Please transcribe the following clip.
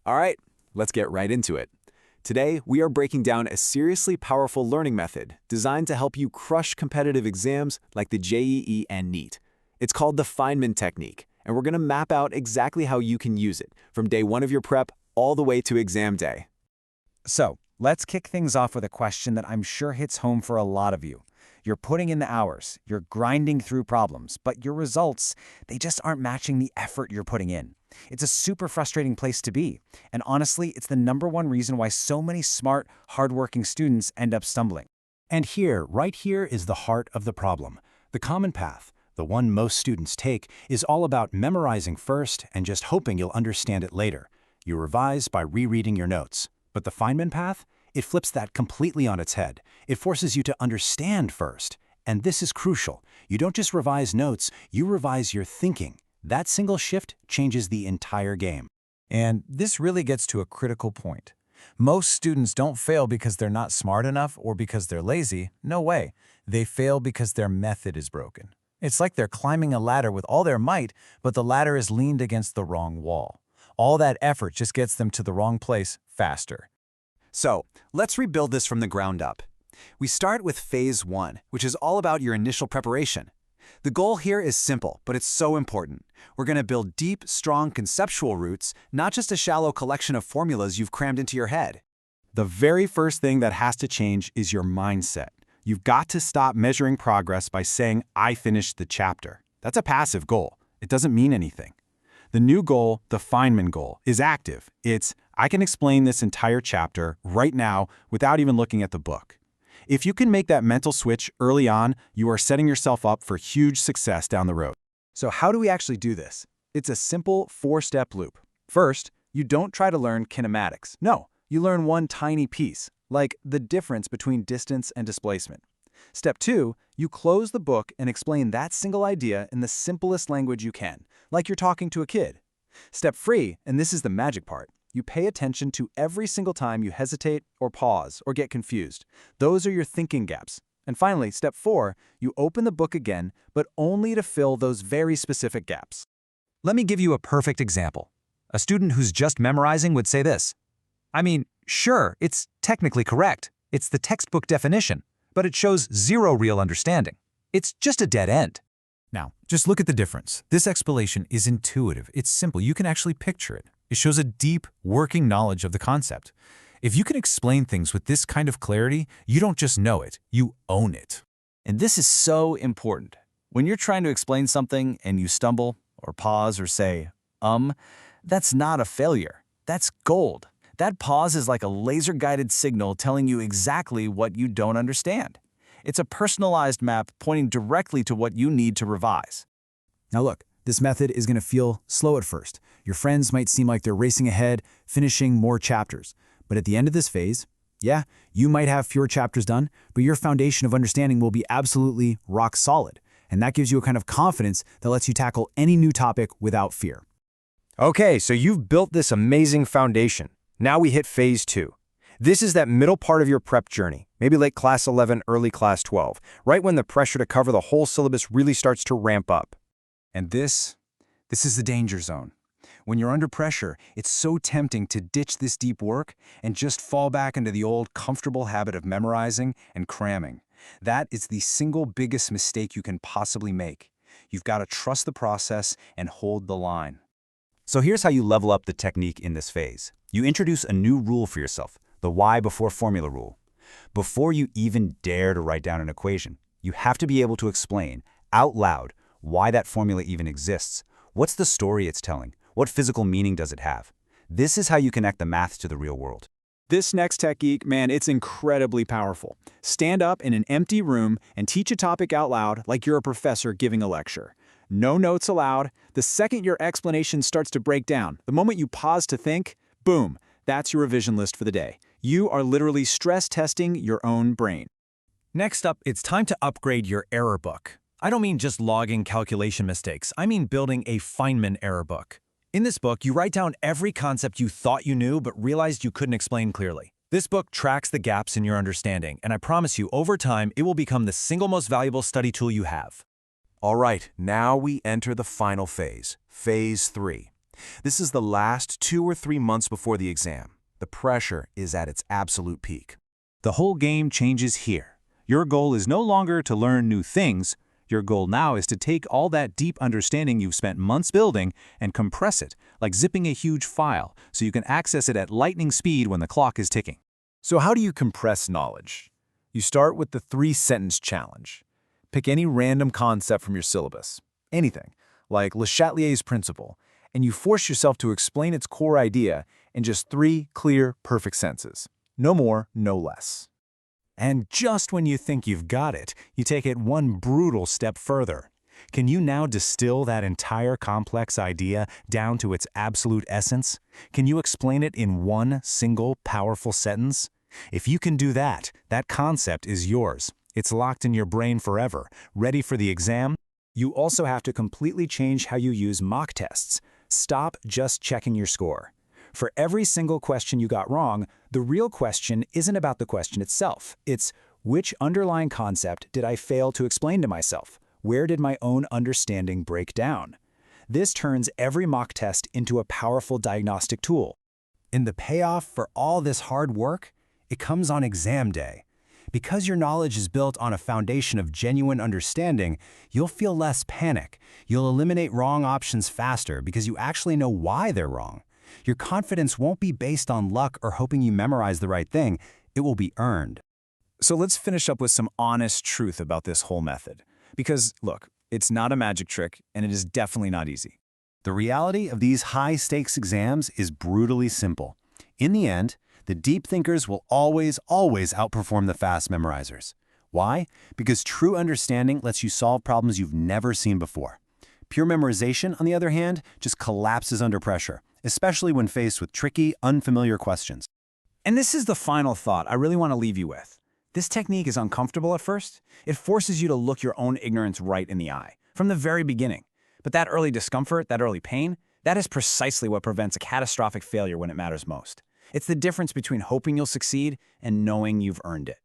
All right, let's get right into it. Today, we are breaking down a seriously powerful learning method designed to help you crush competitive exams like the JEE and NEET. It's called the Feynman Technique, and we're going to map out exactly how you can use it from day one of your prep all the way to exam day. So, let's kick things off with a question that I'm sure hits home for a lot of you. You're putting in the hours, you're grinding through problems, but your results, they just aren't matching the effort you're putting in. It's a super frustrating place to be, and honestly, it's the #1 reason why so many smart, hardworking students end up stumbling. And here, right here, is the heart of the problem. The common path, the one most students take, is all about memorizing first and just hoping you'll understand it later. You revise by rereading your notes. But the Feynman path? It flips that completely on its head. It forces you to understand first. And this is crucial. You don't just revise notes, you revise your thinking. That single shift changes the entire game. And this really gets to a critical point. Most students don't fail because they're not smart enough or because they're lazy. No way. They fail because their method is broken. It's like they're climbing a ladder with all their might, but the ladder is leaned against the wrong wall. All that effort just gets them to the wrong place faster. So, let's rebuild this from the ground up. We start with phase 1, which is all about your initial preparation. The goal here is simple, but it's so important. We're going to build deep, strong conceptual roots, not just a shallow collection of formulas you've crammed into your head. The very first thing that has to change is your mindset. You've got to stop measuring progress by saying, I finished the chapter. That's a passive goal. It doesn't mean anything. The new goal, the Feynman goal, is active. It's, I can explain this entire chapter right now without even looking at the book. If you can make that mental switch early on, you are setting yourself up for huge success down the road. So how do we actually do this? It's a simple 4-step loop. First, you don't try to learn kinematics. No, you learn one tiny piece, like the difference between distance and displacement. Step 2, you close the book and explain that single idea in the simplest language you can, like you're talking to a kid. Step 3, and this is the magic part, you pay attention to every single time you hesitate or pause or get confused. Those are your thinking gaps. And finally, step 4, you open the book again, but only to fill those very specific gaps. Let me give you a perfect example. A student who's just memorizing would say this. I mean, sure, it's technically correct. It's the textbook definition, but it shows zero real understanding. It's just a dead end. Now, just look at the difference. This explanation is intuitive. It's simple. You can actually picture it. It shows a deep, working knowledge of the concept. If you can explain things with this kind of clarity, you don't just know it, you own it. And this is so important. When you're trying to explain something and you stumble or pause or say, that's not a failure. That's gold. That pause is like a laser-guided signal telling you exactly what you don't understand. It's a personalized map pointing directly to what you need to revise. Now look, this method is going to feel slow at first. Your friends might seem like they're racing ahead, finishing more chapters. But at the end of this phase, yeah, you might have fewer chapters done, but your foundation of understanding will be absolutely rock solid. And that gives you a kind of confidence that lets you tackle any new topic without fear. Okay, so you've built this amazing foundation. Now we hit phase 2. This is that middle part of your prep journey, maybe late class 11, early class 12, right when the pressure to cover the whole syllabus really starts to ramp up. And this is the danger zone. When you're under pressure, it's so tempting to ditch this deep work and just fall back into the old comfortable habit of memorizing and cramming. That is the single biggest mistake you can possibly make. You've got to trust the process and hold the line. So here's how you level up the technique in this phase. You introduce a new rule for yourself, the why before formula rule. Before you even dare to write down an equation, you have to be able to explain out loud why that formula even exists. What's the story it's telling? What physical meaning does it have? This is how you connect the math to the real world. This next technique, man, it's incredibly powerful. Stand up in an empty room and teach a topic out loud like you're a professor giving a lecture. No notes allowed. The second your explanation starts to break down, the moment you pause to think, boom, that's your revision list for the day. You are literally stress testing your own brain. Next up, it's time to upgrade your error book. I don't mean just logging calculation mistakes. I mean building a Feynman error book. In this book, you write down every concept you thought you knew but realized you couldn't explain clearly. This book tracks the gaps in your understanding, and I promise you, over time, it will become the single most valuable study tool you have. All right, now we enter the final phase, phase 3. This is the last 2 or 3 months before the exam. The pressure is at its absolute peak. The whole game changes here. Your goal is no longer to learn new things. Your goal now is to take all that deep understanding you've spent months building and compress it, like zipping a huge file, so you can access it at lightning speed when the clock is ticking. So how do you compress knowledge? You start with the 3-sentence challenge. Pick any random concept from your syllabus, anything, like Le Chatelier's principle, and you force yourself to explain its core idea in just 3 clear, perfect sentences. No more, no less. And just when you think you've got it, you take it one brutal step further. Can you now distill that entire complex idea down to its absolute essence? Can you explain it in one single, powerful sentence? If you can do that, that concept is yours. It's locked in your brain forever, ready for the exam. You also have to completely change how you use mock tests. Stop just checking your score. For every single question you got wrong, the real question isn't about the question itself. It's, which underlying concept did I fail to explain to myself? Where did my own understanding break down? This turns every mock test into a powerful diagnostic tool. And the payoff for all this hard work? It comes on exam day. Because your knowledge is built on a foundation of genuine understanding, you'll feel less panic. You'll eliminate wrong options faster because you actually know why they're wrong. Your confidence won't be based on luck or hoping you memorize the right thing. It will be earned. So let's finish up with some honest truth about this whole method. Because, look, it's not a magic trick, and it is definitely not easy. The reality of these high-stakes exams is brutally simple. In the end, the deep thinkers will always outperform the fast memorizers. Why? Because true understanding lets you solve problems you've never seen before. Pure memorization, on the other hand, just collapses under pressure, especially when faced with tricky, unfamiliar questions. And this is the final thought I really want to leave you with. This technique is uncomfortable at first. It forces you to look your own ignorance right in the eye, from the very beginning. But that early discomfort, that early pain, that is precisely what prevents a catastrophic failure when it matters most. It's the difference between hoping you'll succeed and knowing you've earned it.